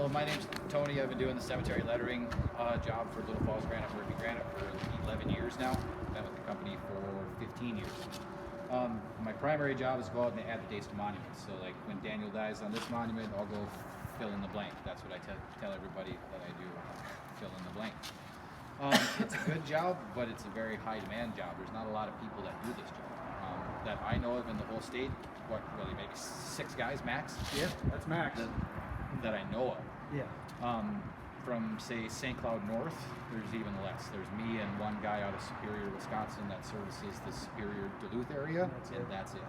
So my name's Tony. I've been doing the cemetery lettering job for Little Falls Granite, Murphy Granite for 11 years now. Been with the company for 15 years. My primary job is to go out and add the dates to monuments. So like when Daniel dies on this monument, I'll go fill in the blank. That's what I tell everybody that I do, fill in the blank. It's a good job, but it's a very high demand job. There's not a lot of people that do this job that I know of in the whole state. What, really, maybe 6 guys max? Yeah, that's max. That I know of. Yeah. From say St. Cloud North, there's even less. There's me and one guy out of Superior, Wisconsin that services the Superior Duluth area, and that's it.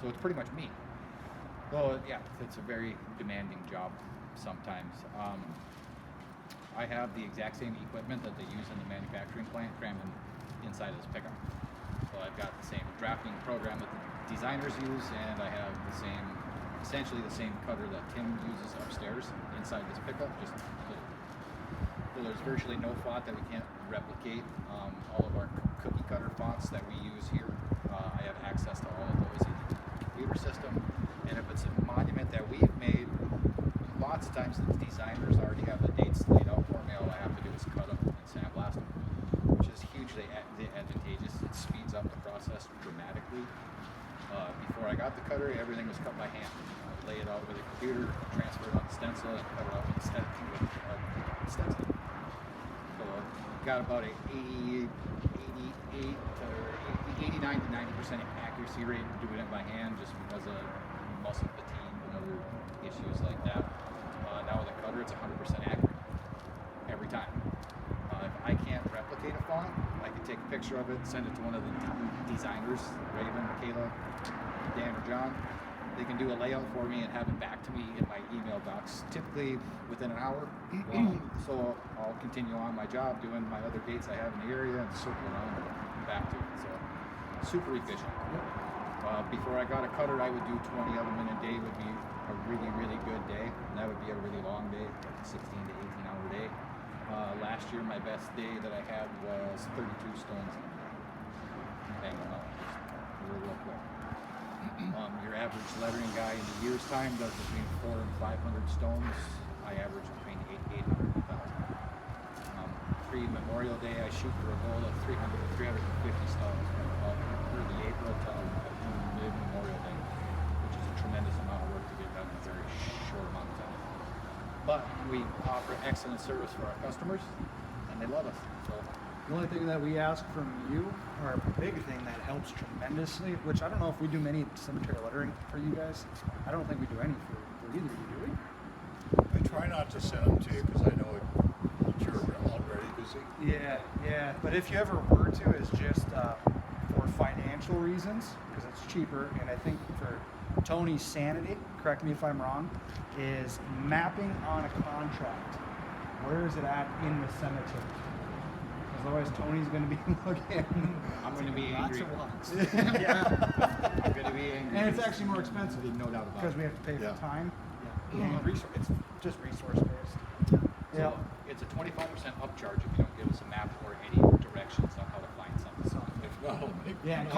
So it's pretty much me. Well, yeah, it's a very demanding job sometimes. I have the exact same equipment that they use in the manufacturing plant crammed inside of this pickup. So I've got the same drafting program that the designers use, and I have the same, essentially the same cutter that Tim uses upstairs inside this pickup, just a little. So there's virtually no font that we can't replicate. All of our cookie cutter fonts that we use here, I have access to all of those in the computer system. And if it's a monument that we've made, lots of times the designers already have the dates laid out for me. All I have to do is cut them and sandblast them, which is hugely advantageous. It speeds up the process dramatically. Before I got the cutter, everything was cut by hand. Lay it out with a computer, transfer it on the stencil, and cut it out with a stencil. So got about a 89 to 90% accuracy rate doing it by hand, just because of muscle fatigue and other issues like that. Now with a cutter, it's 100% accurate every time. If I can't replicate a font, I can take a picture of it, send it to one of the designers, Raven, Kayla, Dan, or John. They can do a layout for me and have it back to me in my email box, typically within an hour. So I'll continue on my job doing my other dates I have in the area and circle around and back to it. So super efficient. Before I got a cutter, I would do 20 of them in a day. Would be a really, really good day. And that would be a really long day, like a 16 to 18 hour day. Last year, my best day that I had was 32 stones. Bang them out, just real quick. Your average lettering guy in a year's time does between 400 and 500 stones. I average between 800 and 1,000. Pre-Memorial Day, I shoot for a goal of 300 to 350 stones from early April to mid-Memorial Day, which is a tremendous amount of work to get done in a very short amount of time. But we offer excellent service for our customers, and they love us. So The only thing that we ask from you, or a big thing that helps tremendously, which I don't know if we do many cemetery lettering for you guys. I don't think we do any for either of you, do we? I try not to send them to you because I know you're already busy. Yeah. But if you ever were to, it's just for financial reasons, because it's cheaper. And I think for Tony's sanity, correct me if I'm wrong, is mapping on a contract. Where is it at in the cemetery? Because otherwise Tony's going to be looking. I'm going to be angry. Lots. Yeah. I'm going to be angry. And it's actually more expensive. No doubt about Because it. we have to pay Yeah. for time. Yeah. And it's just resource based. So it's a 25% upcharge if you don't give us a map or any directions on how to find something. If not, I'll make Yeah, and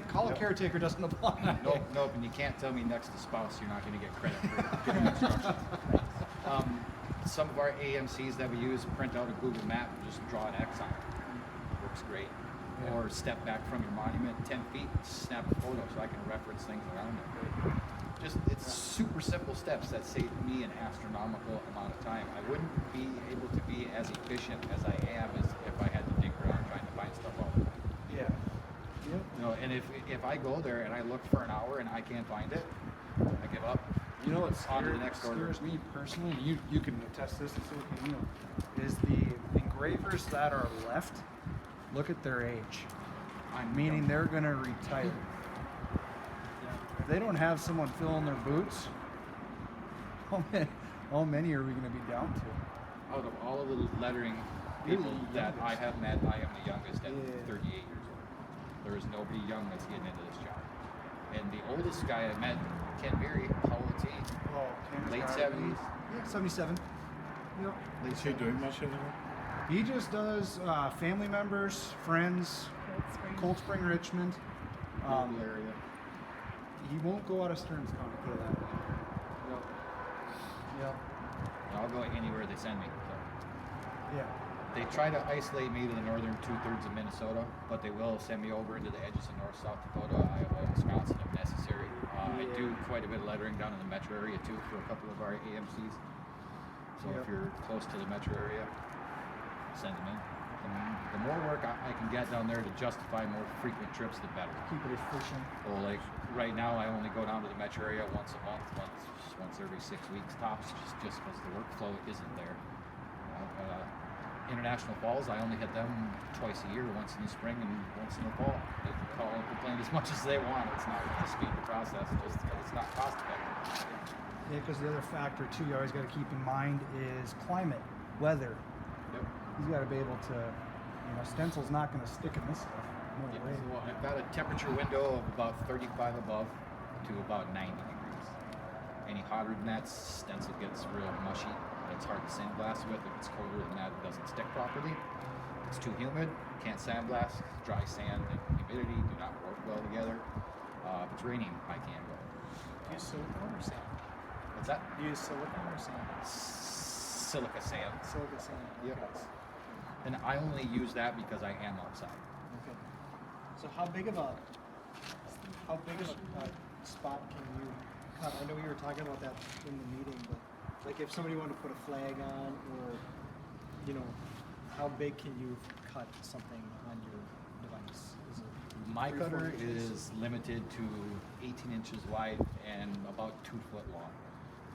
call a caretaker doesn't apply. Nope, and you can't tell me next to spouse you're not going to get credit for giving instructions. Some of our AMCs that we use print out a Google map and just draw an X on it. Works great. Yeah. Or step back from your monument 10 feet, snap a photo so I can reference things around it. It's super simple steps that save me an astronomical amount of time. I wouldn't be able to be as efficient as I am as if I had to dig around trying to find stuff out. Yeah. Yep. You know, and if I go there and I look for an hour and I can't find it, I give up. You know what On to the next order. scares me personally, and you can attest this, you know, is the engravers that are left, look at their age. Meaning they're going to retire. If they don't have someone filling their boots, how many are we going to be down to? Out of all of the lettering people that I have met, I am the youngest at 38 years old. There is nobody young that's getting into this job. And the oldest guy I met, Ken Berry, how old is he? Late 70s? Yeah, 77. Yep. Is he doing much anymore? He just does family members, friends, Cold Spring, Richmond. Local area. He won't go out of Stearns County, put it that way. Yep. And I'll go anywhere they send me. So. Yeah. They try to isolate me to the northern 2/3 of Minnesota, but they will send me over into the edges of North, South Dakota, Iowa, Wisconsin if necessary. I do quite a bit of lettering down in the metro area too for a couple of our AMCs. So Yep. if you're close to the metro area, send them in. The more work I can get down there to justify more frequent trips, the better. Keep it efficient. Well, like right now, I only go down to the metro area once a month, once every 6 weeks tops, just because the workflow isn't there. International Falls, I only hit them twice a year, once in the spring and once in the fall. They can call and complain as much as they want. It's not the speed of the process, just it's not cost effective. Yeah, because the other factor too you always got to keep in mind is climate, weather. Yep. He's got to be able to, stencil's not going to stick in this stuff. No Yeah, way. so I've got a temperature window of about 35 above to about 90 degrees. Any hotter than that, stencil gets real mushy. It's hard to sandblast with. If it's colder than that, it doesn't stick properly. If it's too humid, can't sandblast. Dry sand and humidity do not work well together. If it's raining, I can go. Use silicone or sand? What's that? Use silicone or sand? Silica sand. Silica sand. Yep. Okay. And I only use that because I am outside. Okay. So how big of a spot can you cut? I know you were talking about that in the meeting, but like if somebody wanted to put a flag on, or how big can you cut something on your device? Is it My 3 or 4 cutter inches? is limited to 18 inches wide and about 2 foot long.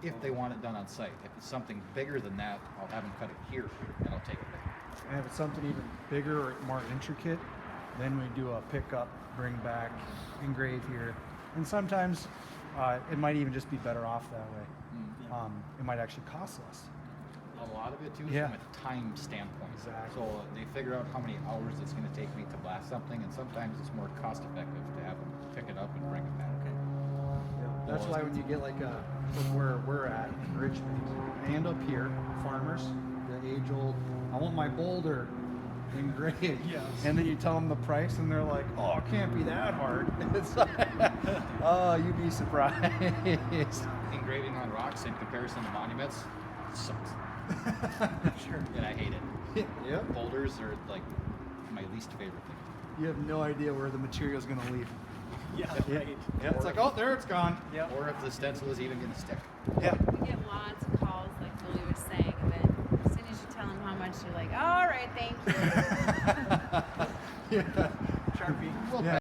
If they want it done on site. If it's something bigger than that, I'll have them cut it here and I'll take it there. And if it's something even bigger or more intricate, then we do a pickup, bring back, engrave here. And sometimes it might even just be better off that way. It might actually cost less. A lot of it too Yeah. from a time standpoint. Exactly. So they figure out how many hours it's going to take me to blast something, and sometimes it's more cost effective to have them pick it up and bring it back. Okay. That's why when you get like from where we're at in Richmond, and up here, farmers, the age old, I want my boulder engraved. Yes. And then you tell them the price, and they're like, "Oh, it can't be that hard." It's like, oh, you'd be surprised. Engraving on rocks in comparison to monuments sucks, Sure. and I hate it. Yep. Boulders are like my least favorite thing. You have no idea where the material's going to leave. Yeah. Right. Yeah. It's like, oh, there it's gone. Yeah. Or if the stencil is even going to stick. Yeah. We get lots of calls, like Billy was saying, but as soon as you tell them how much, you're like, all right, thank you. Yeah.